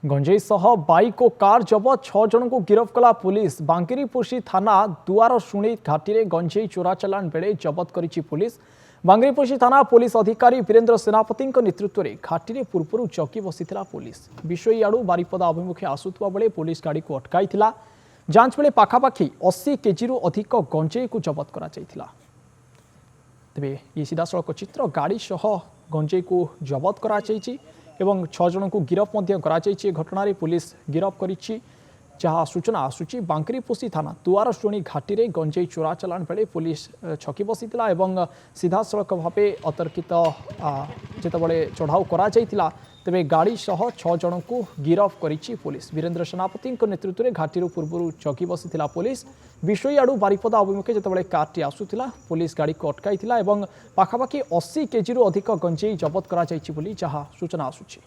गंजेई सह बाइक और कार जबत 6 जन को गिरफ्त कला पुलिस। बांगिरीपोशी थाना दुआर शुणी घाटी में गंजेई चोरा चलाण बेले जबत करिछि पुलिस। बांगिरीपोशी थाना पुलिस अधिकारी वीरेन्द्र सेनापति नेतृत्व में घाटी में पूर्व चौकी बसीथिला पुलिस। विषयी आड़ू बारिपदा अभिमुखे आसुवा बेले पुलिस गाड़ी को अटकाई जांच बेले पाखापाखि 80 केजी अधिक गंजेई को जबत करा तेबे ये सीधासलख चित्र गाड़ी सह गंजेई को जबत करा एवं 6 जन को गिरफ्त घटना पुलिस गिरफ्त करिछि। जहाँ सूचना आसूची बांकिरीपोशी थाना दुआरशुणी घाटी में गंजेई चोरा चलाण बेले पुलिस छकी बसीथिला एवं सीधासलख भाव अतर्कित जितेबाला चढ़ाऊ करा तेबे गाड़ी सह 6 जन को गिरफ्त करिछि पुलिस। वीरेन्द्र सेनापति नेतृत्व में घाटी पूर्व चौकी बसीथिला पुलिस। विषयी आड़ू बारिपदा अभिमुखे जितेबाला कारटी आसुथिला पुलिस गाड़ी को अटकाई पाखापाखि 80 केजी अधिक गंजेई जबत करा जहाँ सूचना आसूची।